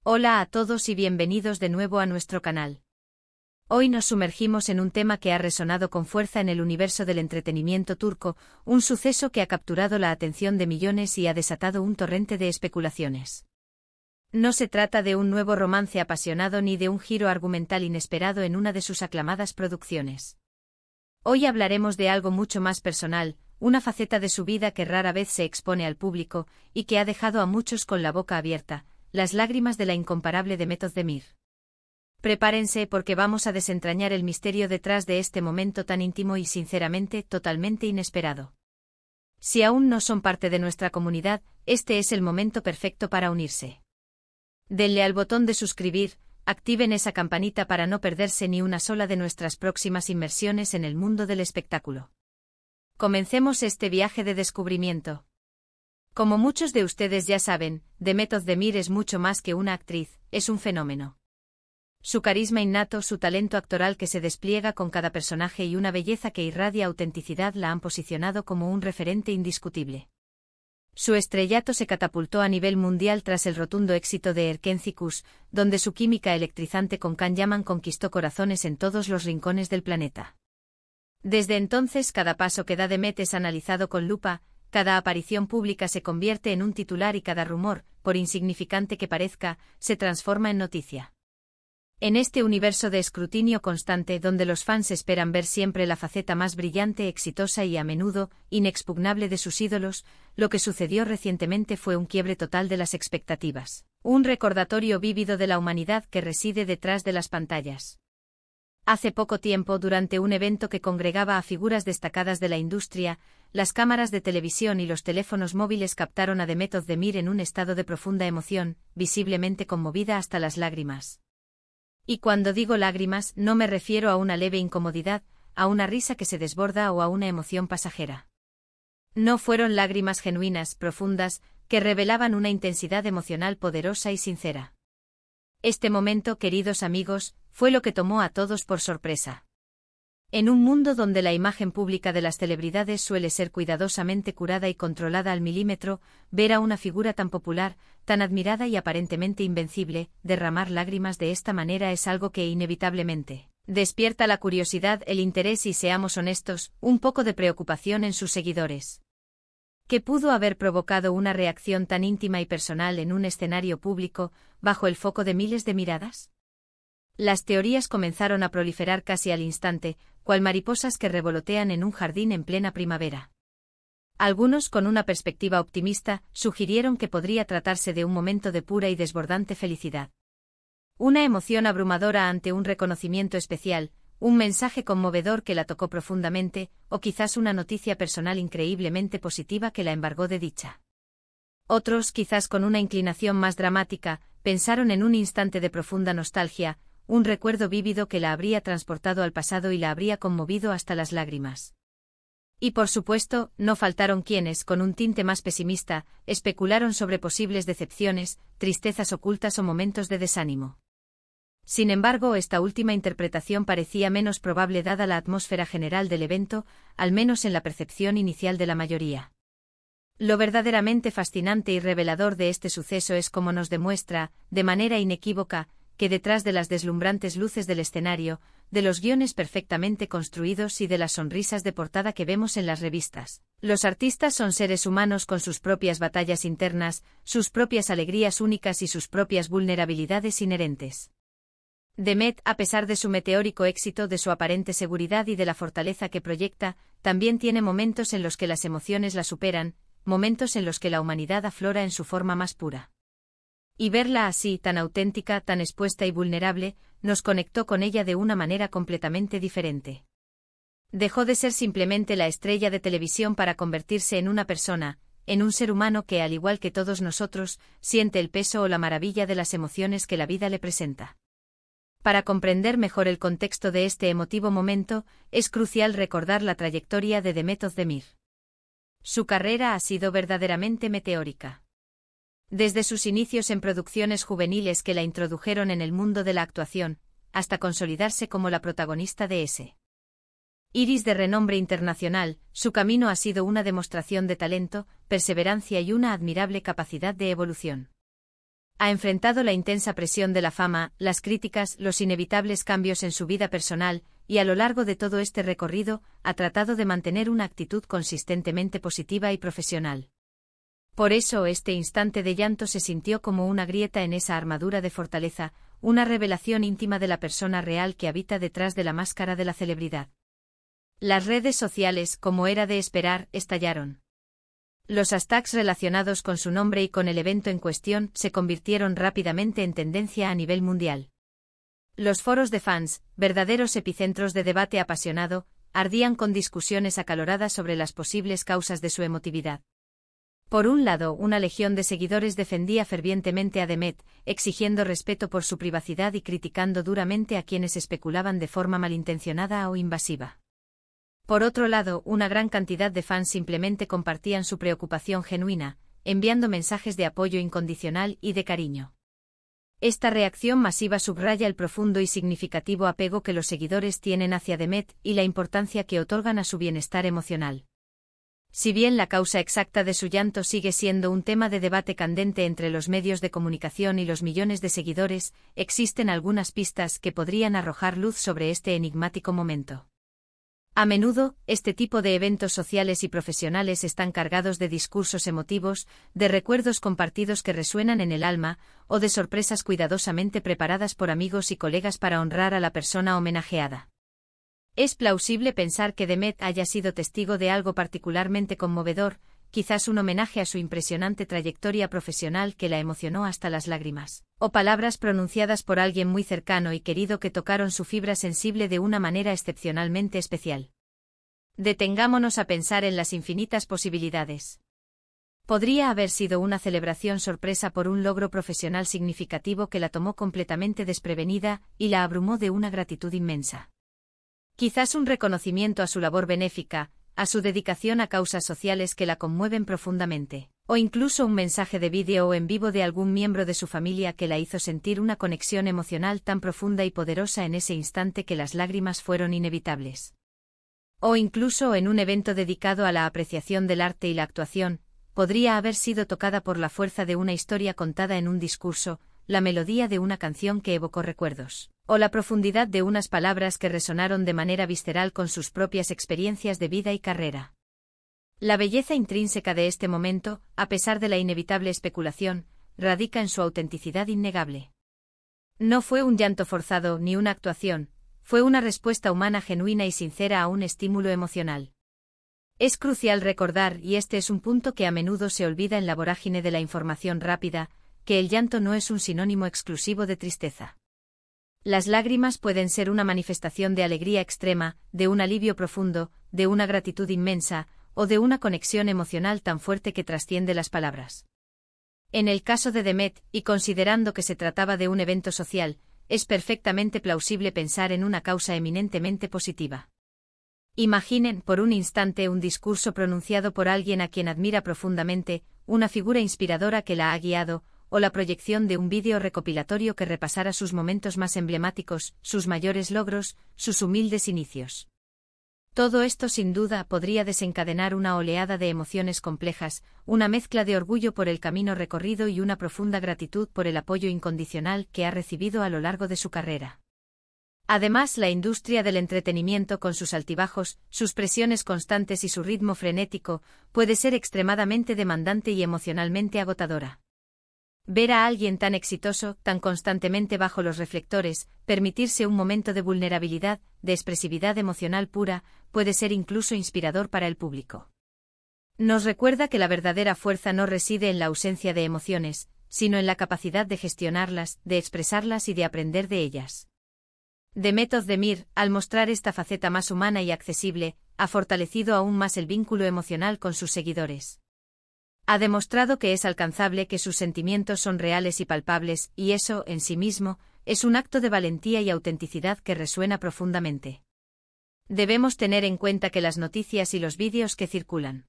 Hola a todos y bienvenidos de nuevo a nuestro canal. Hoy nos sumergimos en un tema que ha resonado con fuerza en el universo del entretenimiento turco, un suceso que ha capturado la atención de millones y ha desatado un torrente de especulaciones. No se trata de un nuevo romance apasionado ni de un giro argumental inesperado en una de sus aclamadas producciones. Hoy hablaremos de algo mucho más personal, una faceta de su vida que rara vez se expone al público y que ha dejado a muchos con la boca abierta: las lágrimas de la incomparable Demet Özdemir. Prepárense porque vamos a desentrañar el misterio detrás de este momento tan íntimo y sinceramente totalmente inesperado. Si aún no son parte de nuestra comunidad, este es el momento perfecto para unirse. Denle al botón de suscribir, activen esa campanita para no perderse ni una sola de nuestras próximas inmersiones en el mundo del espectáculo. Comencemos este viaje de descubrimiento. Como muchos de ustedes ya saben, Demet Özdemir es mucho más que una actriz, es un fenómeno. Su carisma innato, su talento actoral que se despliega con cada personaje y una belleza que irradia autenticidad la han posicionado como un referente indiscutible. Su estrellato se catapultó a nivel mundial tras el rotundo éxito de Erkenci, donde su química electrizante con Can Yaman conquistó corazones en todos los rincones del planeta. Desde entonces cada paso que da Demet es analizado con lupa. Cada aparición pública se convierte en un titular y cada rumor, por insignificante que parezca, se transforma en noticia. En este universo de escrutinio constante donde los fans esperan ver siempre la faceta más brillante, exitosa y a menudo inexpugnable de sus ídolos, lo que sucedió recientemente fue un quiebre total de las expectativas, un recordatorio vívido de la humanidad que reside detrás de las pantallas. Hace poco tiempo, durante un evento que congregaba a figuras destacadas de la industria, las cámaras de televisión y los teléfonos móviles captaron a Demet Özdemir en un estado de profunda emoción, visiblemente conmovida hasta las lágrimas. Y cuando digo lágrimas, no me refiero a una leve incomodidad, a una risa que se desborda o a una emoción pasajera. No fueron lágrimas genuinas, profundas, que revelaban una intensidad emocional poderosa y sincera. Este momento, queridos amigos, fue lo que tomó a todos por sorpresa. En un mundo donde la imagen pública de las celebridades suele ser cuidadosamente curada y controlada al milímetro, ver a una figura tan popular, tan admirada y aparentemente invencible, derramar lágrimas de esta manera es algo que inevitablemente despierta la curiosidad, el interés y, seamos honestos, un poco de preocupación en sus seguidores. ¿Qué pudo haber provocado una reacción tan íntima y personal en un escenario público, bajo el foco de miles de miradas? Las teorías comenzaron a proliferar casi al instante, cual mariposas que revolotean en un jardín en plena primavera. Algunos, con una perspectiva optimista, sugirieron que podría tratarse de un momento de pura y desbordante felicidad. Una emoción abrumadora ante un reconocimiento especial, un mensaje conmovedor que la tocó profundamente, o quizás una noticia personal increíblemente positiva que la embargó de dicha. Otros, quizás con una inclinación más dramática, pensaron en un instante de profunda nostalgia, un recuerdo vívido que la habría transportado al pasado y la habría conmovido hasta las lágrimas. Y por supuesto, no faltaron quienes, con un tinte más pesimista, especularon sobre posibles decepciones, tristezas ocultas o momentos de desánimo. Sin embargo, esta última interpretación parecía menos probable dada la atmósfera general del evento, al menos en la percepción inicial de la mayoría. Lo verdaderamente fascinante y revelador de este suceso es cómo nos demuestra, de manera inequívoca, que detrás de las deslumbrantes luces del escenario, de los guiones perfectamente construidos y de las sonrisas de portada que vemos en las revistas, los artistas son seres humanos con sus propias batallas internas, sus propias alegrías únicas y sus propias vulnerabilidades inherentes. Demet, a pesar de su meteórico éxito, de su aparente seguridad y de la fortaleza que proyecta, también tiene momentos en los que las emociones la superan, momentos en los que la humanidad aflora en su forma más pura. Y verla así, tan auténtica, tan expuesta y vulnerable, nos conectó con ella de una manera completamente diferente. Dejó de ser simplemente la estrella de televisión para convertirse en una persona, en un ser humano que, al igual que todos nosotros, siente el peso o la maravilla de las emociones que la vida le presenta. Para comprender mejor el contexto de este emotivo momento, es crucial recordar la trayectoria de Demet Özdemir. Su carrera ha sido verdaderamente meteórica. Desde sus inicios en producciones juveniles que la introdujeron en el mundo de la actuación, hasta consolidarse como la protagonista de S. Iris de renombre internacional, su camino ha sido una demostración de talento, perseverancia y una admirable capacidad de evolución. Ha enfrentado la intensa presión de la fama, las críticas, los inevitables cambios en su vida personal, y a lo largo de todo este recorrido, ha tratado de mantener una actitud consistentemente positiva y profesional. Por eso este instante de llanto se sintió como una grieta en esa armadura de fortaleza, una revelación íntima de la persona real que habita detrás de la máscara de la celebridad. Las redes sociales, como era de esperar, estallaron. Los hashtags relacionados con su nombre y con el evento en cuestión se convirtieron rápidamente en tendencia a nivel mundial. Los foros de fans, verdaderos epicentros de debate apasionado, ardían con discusiones acaloradas sobre las posibles causas de su emotividad. Por un lado, una legión de seguidores defendía fervientemente a Demet, exigiendo respeto por su privacidad y criticando duramente a quienes especulaban de forma malintencionada o invasiva. Por otro lado, una gran cantidad de fans simplemente compartían su preocupación genuina, enviando mensajes de apoyo incondicional y de cariño. Esta reacción masiva subraya el profundo y significativo apego que los seguidores tienen hacia Demet y la importancia que otorgan a su bienestar emocional. Si bien la causa exacta de su llanto sigue siendo un tema de debate candente entre los medios de comunicación y los millones de seguidores, existen algunas pistas que podrían arrojar luz sobre este enigmático momento. A menudo, este tipo de eventos sociales y profesionales están cargados de discursos emotivos, de recuerdos compartidos que resuenan en el alma, o de sorpresas cuidadosamente preparadas por amigos y colegas para honrar a la persona homenajeada. Es plausible pensar que Demet haya sido testigo de algo particularmente conmovedor, quizás un homenaje a su impresionante trayectoria profesional que la emocionó hasta las lágrimas, o palabras pronunciadas por alguien muy cercano y querido que tocaron su fibra sensible de una manera excepcionalmente especial. Detengámonos a pensar en las infinitas posibilidades. Podría haber sido una celebración sorpresa por un logro profesional significativo que la tomó completamente desprevenida y la abrumó de una gratitud inmensa. Quizás un reconocimiento a su labor benéfica, a su dedicación a causas sociales que la conmueven profundamente, o incluso un mensaje de vídeo o en vivo de algún miembro de su familia que la hizo sentir una conexión emocional tan profunda y poderosa en ese instante que las lágrimas fueron inevitables. O incluso en un evento dedicado a la apreciación del arte y la actuación, podría haber sido tocada por la fuerza de una historia contada en un discurso, la melodía de una canción que evocó recuerdos, o la profundidad de unas palabras que resonaron de manera visceral con sus propias experiencias de vida y carrera. La belleza intrínseca de este momento, a pesar de la inevitable especulación, radica en su autenticidad innegable. No fue un llanto forzado ni una actuación, fue una respuesta humana genuina y sincera a un estímulo emocional. Es crucial recordar, y este es un punto que a menudo se olvida en la vorágine de la información rápida, que el llanto no es un sinónimo exclusivo de tristeza. Las lágrimas pueden ser una manifestación de alegría extrema, de un alivio profundo, de una gratitud inmensa, o de una conexión emocional tan fuerte que trasciende las palabras. En el caso de Demet, y considerando que se trataba de un evento social, es perfectamente plausible pensar en una causa eminentemente positiva. Imaginen por un instante un discurso pronunciado por alguien a quien admira profundamente, una figura inspiradora que la ha guiado, o la proyección de un vídeo recopilatorio que repasara sus momentos más emblemáticos, sus mayores logros, sus humildes inicios. Todo esto sin duda podría desencadenar una oleada de emociones complejas, una mezcla de orgullo por el camino recorrido y una profunda gratitud por el apoyo incondicional que ha recibido a lo largo de su carrera. Además, la industria del entretenimiento con sus altibajos, sus presiones constantes y su ritmo frenético, puede ser extremadamente demandante y emocionalmente agotadora. Ver a alguien tan exitoso, tan constantemente bajo los reflectores, permitirse un momento de vulnerabilidad, de expresividad emocional pura, puede ser incluso inspirador para el público. Nos recuerda que la verdadera fuerza no reside en la ausencia de emociones, sino en la capacidad de gestionarlas, de expresarlas y de aprender de ellas. Demet Özdemir, al mostrar esta faceta más humana y accesible, ha fortalecido aún más el vínculo emocional con sus seguidores. Ha demostrado que es alcanzable, que sus sentimientos son reales y palpables, y eso, en sí mismo, es un acto de valentía y autenticidad que resuena profundamente. Debemos tener en cuenta que las noticias y los vídeos que circulan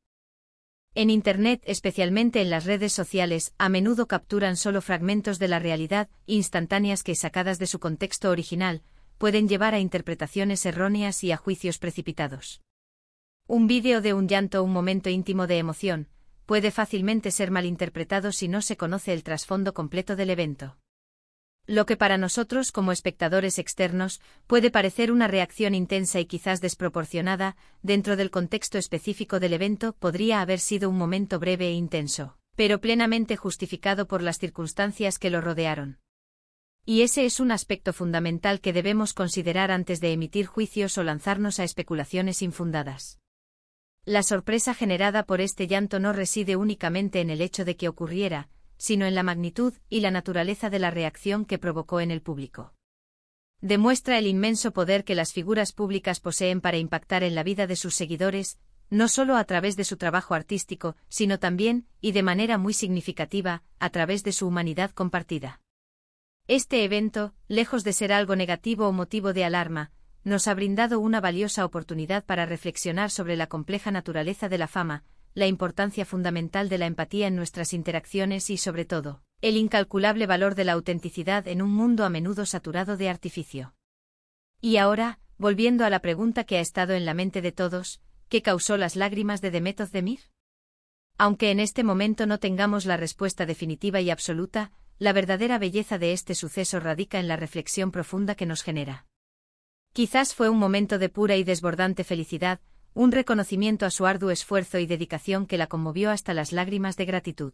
en Internet, especialmente en las redes sociales, a menudo capturan solo fragmentos de la realidad, instantáneas que, sacadas de su contexto original, pueden llevar a interpretaciones erróneas y a juicios precipitados. Un vídeo de un llanto, un momento íntimo de emoción, puede fácilmente ser malinterpretado si no se conoce el trasfondo completo del evento. Lo que para nosotros como espectadores externos puede parecer una reacción intensa y quizás desproporcionada, dentro del contexto específico del evento podría haber sido un momento breve e intenso, pero plenamente justificado por las circunstancias que lo rodearon. Y ese es un aspecto fundamental que debemos considerar antes de emitir juicios o lanzarnos a especulaciones infundadas. La sorpresa generada por este llanto no reside únicamente en el hecho de que ocurriera, sino en la magnitud y la naturaleza de la reacción que provocó en el público. Demuestra el inmenso poder que las figuras públicas poseen para impactar en la vida de sus seguidores, no solo a través de su trabajo artístico, sino también, y de manera muy significativa, a través de su humanidad compartida. Este evento, lejos de ser algo negativo o motivo de alarma, nos ha brindado una valiosa oportunidad para reflexionar sobre la compleja naturaleza de la fama, la importancia fundamental de la empatía en nuestras interacciones y, sobre todo, el incalculable valor de la autenticidad en un mundo a menudo saturado de artificio. Y ahora, volviendo a la pregunta que ha estado en la mente de todos, ¿qué causó las lágrimas de Demet Özdemir? Aunque en este momento no tengamos la respuesta definitiva y absoluta, la verdadera belleza de este suceso radica en la reflexión profunda que nos genera. Quizás fue un momento de pura y desbordante felicidad, un reconocimiento a su arduo esfuerzo y dedicación que la conmovió hasta las lágrimas de gratitud.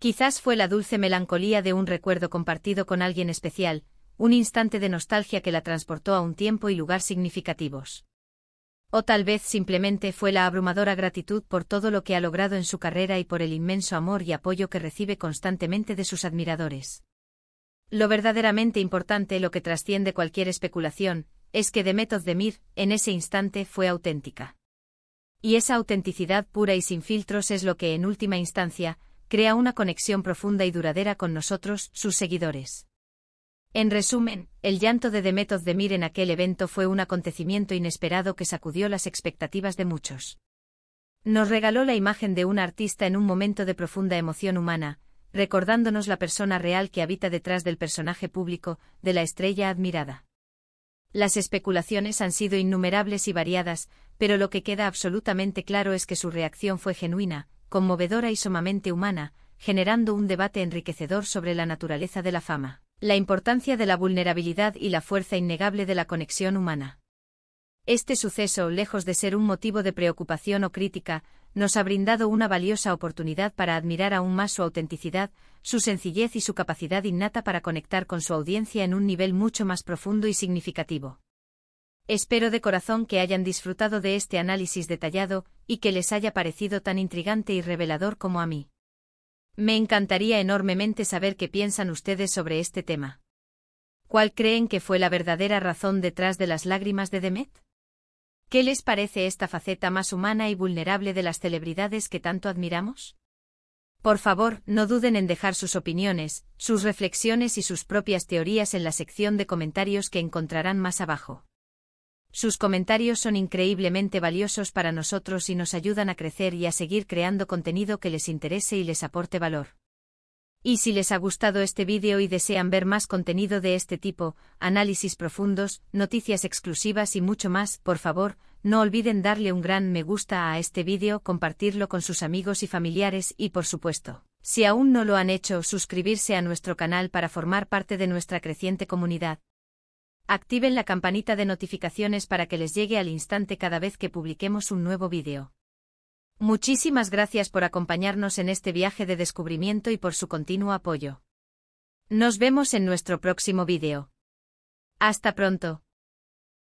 Quizás fue la dulce melancolía de un recuerdo compartido con alguien especial, un instante de nostalgia que la transportó a un tiempo y lugar significativos. O tal vez simplemente fue la abrumadora gratitud por todo lo que ha logrado en su carrera y por el inmenso amor y apoyo que recibe constantemente de sus admiradores. Lo verdaderamente importante, lo que trasciende cualquier especulación, es que Demet Özdemir, en ese instante, fue auténtica. Y esa autenticidad pura y sin filtros es lo que, en última instancia, crea una conexión profunda y duradera con nosotros, sus seguidores. En resumen, el llanto de Demet Özdemir en aquel evento fue un acontecimiento inesperado que sacudió las expectativas de muchos. Nos regaló la imagen de un artista en un momento de profunda emoción humana, recordándonos la persona real que habita detrás del personaje público, de la estrella admirada. Las especulaciones han sido innumerables y variadas, pero lo que queda absolutamente claro es que su reacción fue genuina, conmovedora y sumamente humana, generando un debate enriquecedor sobre la naturaleza de la fama, la importancia de la vulnerabilidad y la fuerza innegable de la conexión humana. Este suceso, lejos de ser un motivo de preocupación o crítica, nos ha brindado una valiosa oportunidad para admirar aún más su autenticidad, su sencillez y su capacidad innata para conectar con su audiencia en un nivel mucho más profundo y significativo. Espero de corazón que hayan disfrutado de este análisis detallado y que les haya parecido tan intrigante y revelador como a mí. Me encantaría enormemente saber qué piensan ustedes sobre este tema. ¿Cuál creen que fue la verdadera razón detrás de las lágrimas de Demet? ¿Qué les parece esta faceta más humana y vulnerable de las celebridades que tanto admiramos? Por favor, no duden en dejar sus opiniones, sus reflexiones y sus propias teorías en la sección de comentarios que encontrarán más abajo. Sus comentarios son increíblemente valiosos para nosotros y nos ayudan a crecer y a seguir creando contenido que les interese y les aporte valor. Y si les ha gustado este vídeo y desean ver más contenido de este tipo, análisis profundos, noticias exclusivas y mucho más, por favor, no olviden darle un gran me gusta a este vídeo, compartirlo con sus amigos y familiares y, por supuesto, si aún no lo han hecho, suscribirse a nuestro canal para formar parte de nuestra creciente comunidad. Activen la campanita de notificaciones para que les llegue al instante cada vez que publiquemos un nuevo vídeo. Muchísimas gracias por acompañarnos en este viaje de descubrimiento y por su continuo apoyo. Nos vemos en nuestro próximo vídeo. Hasta pronto.